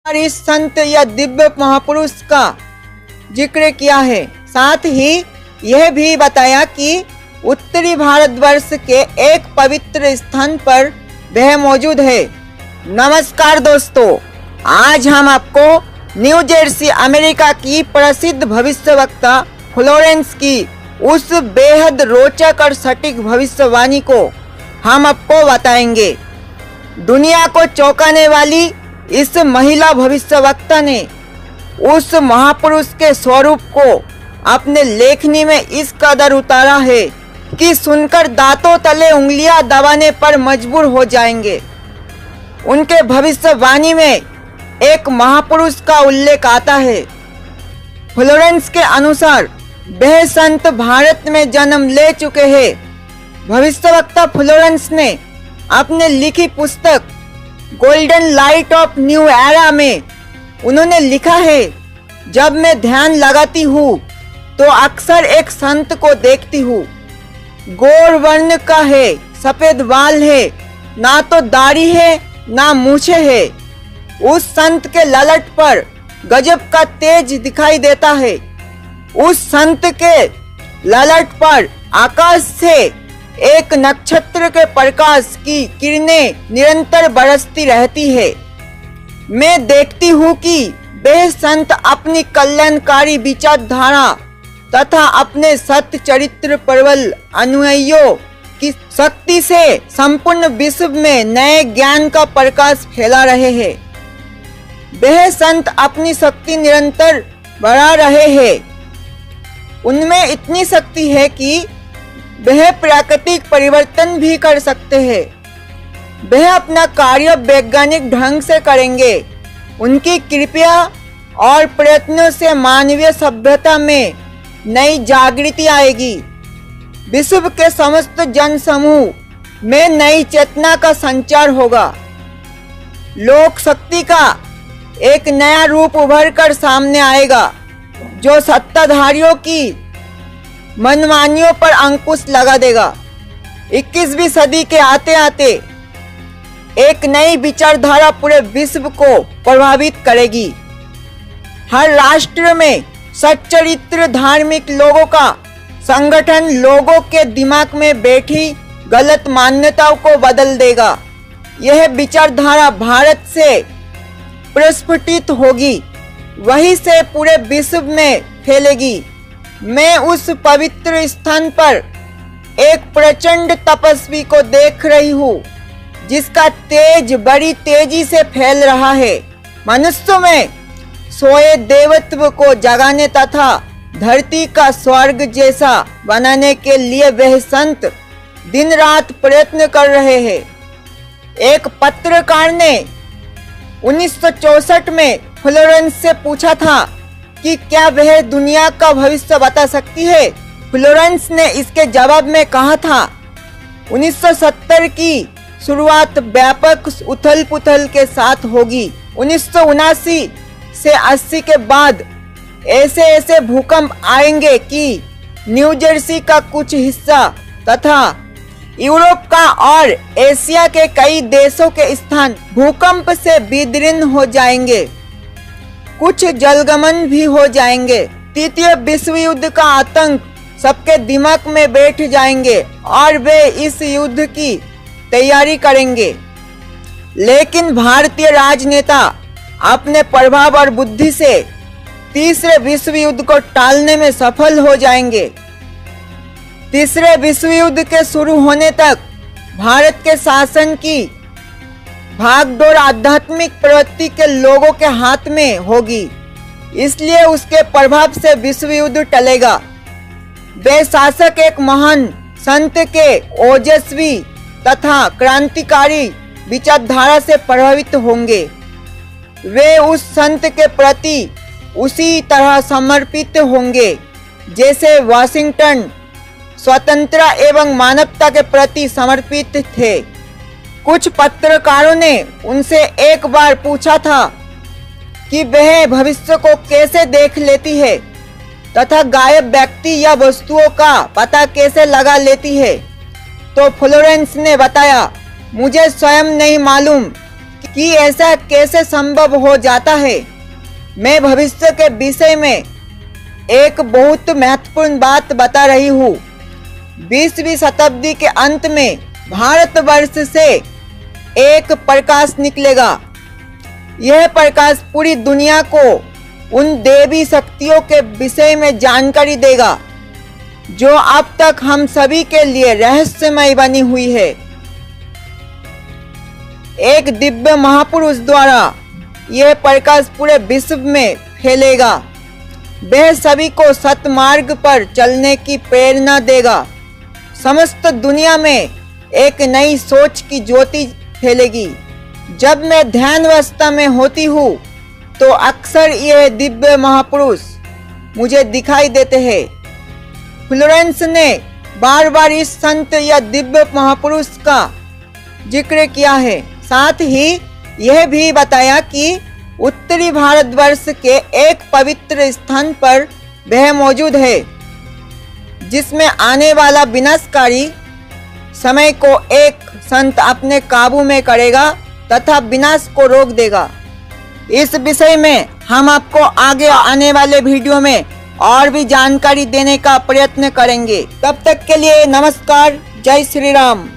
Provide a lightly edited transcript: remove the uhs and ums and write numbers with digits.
और इस संत या दिव्य महापुरुष का जिक्र किया है। साथ ही यह भी बताया कि उत्तरी भारतवर्ष के एक पवित्र स्थान पर वह मौजूद है। नमस्कार दोस्तों, आज हम आपको न्यू जर्सी अमेरिका की प्रसिद्ध भविष्यवक्ता फ्लोरेंस की उस बेहद रोचक और सटीक भविष्यवाणी को हम आपको बताएंगे। दुनिया को चौंकाने वाली इस महिला भविष्यवक्ता ने उस महापुरुष के स्वरूप को अपने लेखनी में इस कदर उतारा है कि सुनकर दांतों तले उंगलियां दबाने पर मजबूर हो जाएंगे। उनके भविष्यवाणी में एक महापुरुष का उल्लेख आता है। फ्लोरेंस के अनुसार वह संत भारत में जन्म ले चुके हैं। भविष्यवक्ता फ्लोरेंस ने अपने लिखी पुस्तक golden light of new era में उन्होंने लिखा है, जब मैं ध्यान लगाती हूँ तो अक्सर एक संत को देखती हूँ। गोर वर्ण का है, सफेद बाल है, ना तो दाढ़ी है ना मूछें है। उस संत के ललाट पर गजब का तेज दिखाई देता है। उस संत के ललाट पर आकाश से एक नक्षत्र के प्रकाश की किरणें निरंतर बरसती रहती है। मैं देखती हूँ कि वह संत अपनी कल्याणकारी विचारधारा तथा अपने सत्य चरित्र प्रबल अनुयायियों की शक्ति से संपूर्ण विश्व में नए ज्ञान का प्रकाश फैला रहे हैं। वह संत अपनी शक्ति निरंतर बढ़ा रहे हैं। उनमें इतनी शक्ति है कि वह प्राकृतिक परिवर्तन भी कर सकते हैं। वह अपना कार्य वैज्ञानिक ढंग से करेंगे। उनकी कृपा और प्रयत्नों से मानवीय सभ्यता में नई जागृति आएगी। विश्व के समस्त जन समूह में नई चेतना का संचार होगा। लोक शक्ति का एक नया रूप उभर कर सामने आएगा, जो सत्ताधारियों की मनमानियों पर अंकुश लगा देगा। 21वीं सदी के आते आते एक नई विचारधारा पूरे विश्व को प्रभावित करेगी। हर राष्ट्र में सच्चरित्र धार्मिक लोगों का संगठन लोगों के दिमाग में बैठी गलत मान्यताओं को बदल देगा। यह विचारधारा भारत से प्रस्फुटित होगी, वहीं से पूरे विश्व में फैलेगी। मैं उस पवित्र स्थान पर एक प्रचंड तपस्वी को देख रही हूँ, जिसका तेज बड़ी तेजी से फैल रहा है। मनुष्य में सोए देवत्व को जगाने तथा धरती का स्वर्ग जैसा बनाने के लिए वह संत दिन रात प्रयत्न कर रहे हैं। एक पत्रकार ने 1964 में फ्लोरेंस से पूछा था कि क्या वह दुनिया का भविष्य बता सकती है। फ्लोरेंस ने इसके जवाब में कहा था, 1970 की शुरुआत व्यापक उथल पुथल के साथ होगी। 1979 से 80 के बाद ऐसे ऐसे भूकंप आएंगे कि न्यू जर्सी का कुछ हिस्सा तथा यूरोप का और एशिया के कई देशों के स्थान भूकंप से विदीर्ण हो जाएंगे। कुछ जलगमन भी हो जाएंगे। तृतीय विश्व युद्ध का आतंक सबके दिमाग में बैठ जाएंगे और वे इस युद्ध की तैयारी करेंगे। लेकिन भारतीय राजनेता अपने प्रभाव और बुद्धि से तीसरे विश्व युद्ध को टालने में सफल हो जाएंगे। तीसरे विश्व युद्ध के शुरू होने तक भारत के शासन की भागदौड़ आध्यात्मिक प्रवृत्ति के लोगों के हाथ में होगी, इसलिए उसके प्रभाव से विश्व युद्ध टलेगा। वे शासक एक महान संत के ओजस्वी तथा क्रांतिकारी विचारधारा से प्रभावित होंगे। वे उस संत के प्रति उसी तरह समर्पित होंगे जैसे वाशिंगटन स्वतंत्रता एवं मानवता के प्रति समर्पित थे। कुछ पत्रकारों ने उनसे एक बार पूछा था कि वह भविष्य को कैसे देख लेती है तथा गायब व्यक्ति या वस्तुओं का पता कैसे लगा लेती है। तो फ्लोरेंस ने बताया, मुझे स्वयं नहीं मालूम कि ऐसा कैसे संभव हो जाता है। मैं भविष्य के विषय में एक बहुत महत्वपूर्ण बात बता रही हूँ। 20वीं शताब्दी के अंत में भारतवर्ष से एक प्रकाश निकलेगा। यह प्रकाश पूरी दुनिया को उन देवी शक्तियों के विषय में जानकारी देगा जो अब तक हम सभी के लिए रहस्यमय बनी हुई है। एक दिव्य महापुरुष द्वारा यह प्रकाश पूरे विश्व में फैलेगा। वह सभी को सतमार्ग पर चलने की प्रेरणा देगा। समस्त दुनिया में एक नई सोच की ज्योति फैलेगी। जब मैं ध्यानावस्था में होती हूँ तो अक्सर यह दिव्य महापुरुष मुझे दिखाई देते हैं। फ्लोरेंस ने बार बार इस संत या दिव्य महापुरुष का जिक्र किया है। साथ ही यह भी बताया कि उत्तरी भारतवर्ष के एक पवित्र स्थान पर वह मौजूद है जिसमें आने वाला विनाशकारी समय को एक संत अपने काबू में करेगा तथा विनाश को रोक देगा। इस विषय में हम आपको आगे आने वाले वीडियो में और भी जानकारी देने का प्रयत्न करेंगे। तब तक के लिए नमस्कार। जय श्री राम।